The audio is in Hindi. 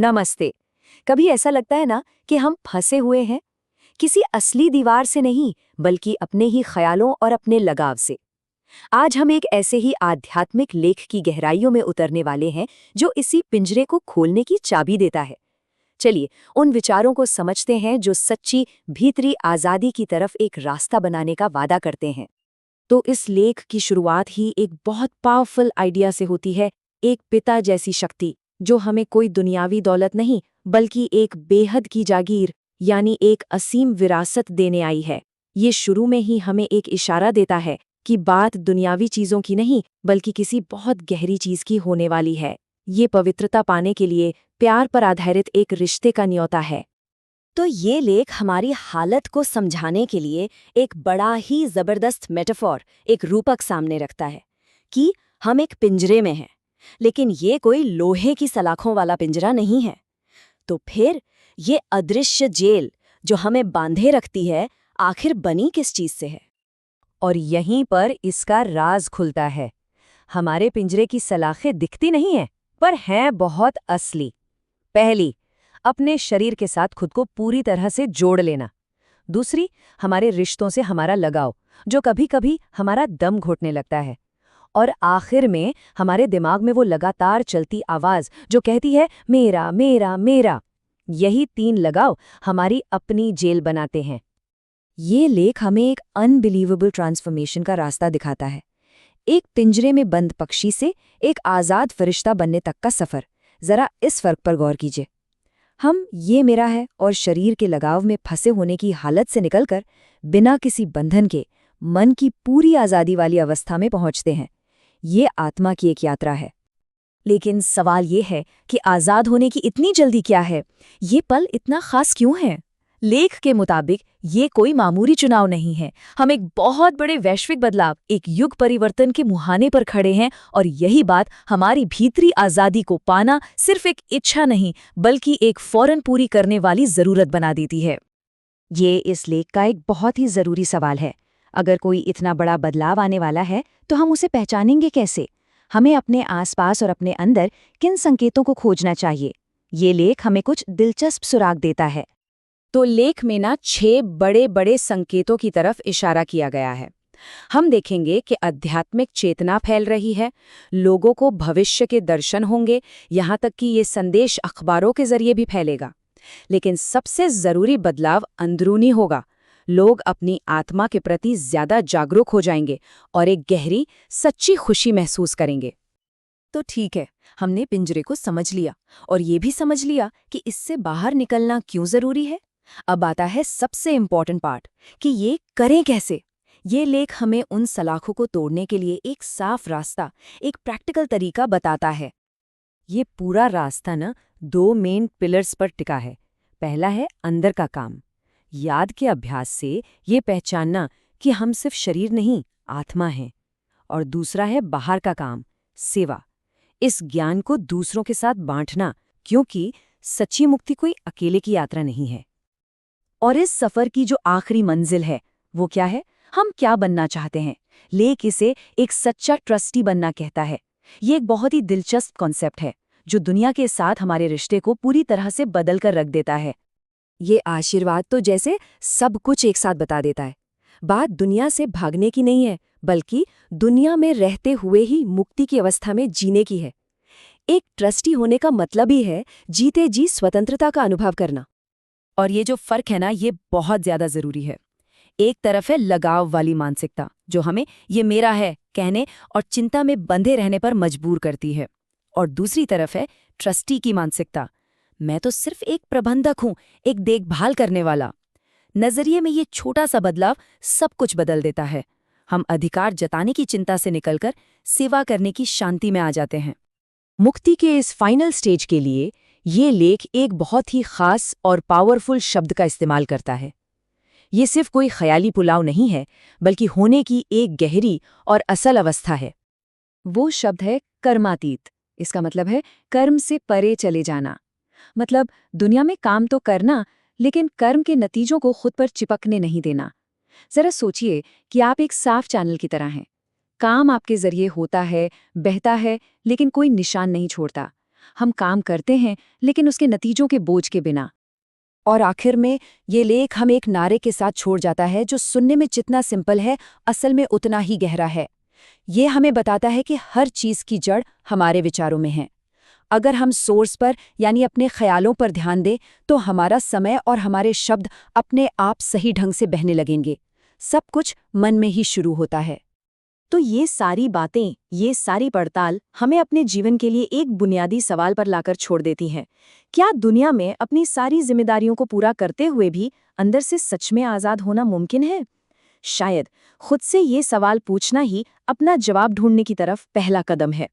नमस्ते। कभी ऐसा लगता है ना कि हम फंसे हुए हैं, किसी असली दीवार से नहीं, बल्कि अपने ही ख्यालों और अपने लगाव से। आज हम एक ऐसे ही आध्यात्मिक लेख की गहराइयों में उतरने वाले हैं जो इसी पिंजरे को खोलने की चाबी देता है। चलिए, उन विचारों को समझते हैं जो सच्ची भीतरी आजादी की तरफ एक रास्ता बनाने का वादा करते हैं। तो इस लेख की शुरुआत ही एक बहुत पावरफुल आइडिया से होती है, एक पिता जैसी शक्ति जो हमें कोई दुनियावी दौलत नहीं बल्कि एक बेहद की जागीर यानी एक असीम विरासत देने आई है। ये शुरू में ही हमें एक इशारा देता है कि बात दुनियावी चीजों की नहीं बल्कि किसी बहुत गहरी चीज की होने वाली है। ये पवित्रता पाने के लिए प्यार पर आधारित एक रिश्ते का न्योता है। तो ये लेख हमारी हालत को समझाने के लिए एक बड़ा ही जबरदस्त मेटाफोर, एक रूपक सामने रखता है कि हम एक पिंजरे में हैं, लेकिन ये कोई लोहे की सलाखों वाला पिंजरा नहीं है। तो फिर ये अदृश्य जेल जो हमें बांधे रखती है, आखिर बनी किस चीज से है? और यहीं पर इसका राज खुलता है। हमारे पिंजरे की सलाखें दिखती नहीं हैं, पर हैं बहुत असली। पहली, अपने शरीर के साथ खुद को पूरी तरह से जोड़ लेना। दूसरी, हमारे रिश्तों से हमारा लगाव, जो कभी-कभी हमारा दम घोटने लगता है। और आखिर में हमारे दिमाग में वो लगातार चलती आवाज जो कहती है मेरा मेरा मेरा। यही तीन लगाव हमारी अपनी जेल बनाते हैं। ये लेख हमें एक अनबिलीवेबल ट्रांसफॉर्मेशन का रास्ता दिखाता है। एक पिंजरे में बंद पक्षी से एक आजाद फरिश्ता बनने तक का सफर। जरा इस फर्क पर गौर कीजिए। हम ये मेरा है और शरीर के लगाव में फंसे होने की हालत से निकलकर बिना किसी बंधन के मन की पूरी आज़ादी वाली अवस्था में पहुंचते हैं। ये आत्मा की एक यात्रा है। लेकिन सवाल ये है कि आज़ाद होने की इतनी जल्दी क्या है? ये पल इतना खास क्यों है? लेख के मुताबिक ये कोई मामूली चुनाव नहीं है। हम एक बहुत बड़े वैश्विक बदलाव, एक युग परिवर्तन के मुहाने पर खड़े हैं और यही बात हमारी भीतरी आज़ादी को पाना सिर्फ एक इच्छा नहीं बल्कि एक फौरन पूरी करने वाली ज़रूरत बना देती है। ये इस लेख का एक बहुत ही ज़रूरी सवाल है। अगर कोई इतना बड़ा बदलाव आने वाला है तो हम उसे पहचानेंगे कैसे? हमें अपने आसपास और अपने अंदर किन संकेतों को खोजना चाहिए? ये लेख हमें कुछ दिलचस्प सुराग देता है। तो लेख में ना 6 बड़े बड़े संकेतों की तरफ इशारा किया गया है। हम देखेंगे कि आध्यात्मिक चेतना फैल रही है, लोगों को भविष्य के दर्शन होंगे, यहाँ तक कि ये संदेश अखबारों के जरिए भी फैलेगा। लेकिन सबसे जरूरी बदलाव अंदरूनी होगा। लोग अपनी आत्मा के प्रति ज्यादा जागरूक हो जाएंगे और एक गहरी, सच्ची खुशी महसूस करेंगे। तो ठीक है, हमने पिंजरे को समझ लिया और ये भी समझ लिया कि इससे बाहर निकलना क्यों जरूरी है। अब आता है सबसे इम्पोर्टेंट पार्ट कि ये करें कैसे। ये लेख हमें उन सलाखों को तोड़ने के लिए एक साफ रास्ता, एक प्रैक्टिकल तरीका बताता है। ये पूरा रास्ता ना 2 मेन पिलर्स पर टिका है। पहला है अंदर का काम, याद के अभ्यास से ये पहचानना कि हम सिर्फ शरीर नहीं, आत्मा हैं। और दूसरा है बाहर का काम, सेवा, इस ज्ञान को दूसरों के साथ बांटना, क्योंकि सच्ची मुक्ति कोई अकेले की यात्रा नहीं है। और इस सफर की जो आखिरी मंजिल है वो क्या है? हम क्या बनना चाहते हैं? लेख इसे एक सच्चा ट्रस्टी बनना कहता है। ये एक बहुत ही दिलचस्प कॉन्सेप्ट है जो दुनिया के साथ हमारे रिश्ते को पूरी तरह से बदल कर रख देता है। ये आशीर्वाद तो जैसे सब कुछ एक साथ बता देता है। बात दुनिया से भागने की नहीं है, बल्कि दुनिया में रहते हुए ही मुक्ति की अवस्था में जीने की है। एक ट्रस्टी होने का मतलब ही है जीते जी स्वतंत्रता का अनुभव करना। और ये जो फर्क है ना, ये बहुत ज्यादा जरूरी है। एक तरफ है लगाव वाली मानसिकता जो हमें ये मेरा है कहने और चिंता में बंधे रहने पर मजबूर करती है, और दूसरी तरफ है ट्रस्टी की मानसिकता। मैं तो सिर्फ एक प्रबंधक हूं, एक देखभाल करने वाला। नजरिए में ये छोटा सा बदलाव सब कुछ बदल देता है। हम अधिकार जताने की चिंता से निकलकर सेवा करने की शांति में आ जाते हैं। मुक्ति के इस फाइनल स्टेज के लिए ये लेख एक बहुत ही खास और पावरफुल शब्द का इस्तेमाल करता है। ये सिर्फ कोई ख्याली पुलाव नहीं है, बल्कि होने की एक गहरी और असल अवस्था है। वो शब्द है कर्मातीत। इसका मतलब है कर्म से परे चले जाना। मतलब दुनिया में काम तो करना, लेकिन कर्म के नतीजों को खुद पर चिपकने नहीं देना। जरा सोचिए कि आप एक साफ चैनल की तरह हैं। काम आपके जरिए होता है, बहता है, लेकिन कोई निशान नहीं छोड़ता। हम काम करते हैं लेकिन उसके नतीजों के बोझ के बिना। और आखिर में ये लेख हम एक नारे के साथ छोड़ जाता है जो सुनने में जितना सिंपल है असल में उतना ही गहरा है। ये हमें बताता है कि हर चीज़ की जड़ हमारे विचारों में है। अगर हम सोर्स पर यानी अपने ख्यालों पर ध्यान दें तो हमारा समय और हमारे शब्द अपने आप सही ढंग से बहने लगेंगे। सब कुछ मन में ही शुरू होता है। तो ये सारी बातें, ये सारी पड़ताल हमें अपने जीवन के लिए एक बुनियादी सवाल पर लाकर छोड़ देती हैं। क्या दुनिया में अपनी सारी जिम्मेदारियों को पूरा करते हुए भी अंदर से सच में आज़ाद होना मुमकिन है? शायद खुद से ये सवाल पूछना ही अपना जवाब ढूंढने की तरफ पहला कदम है।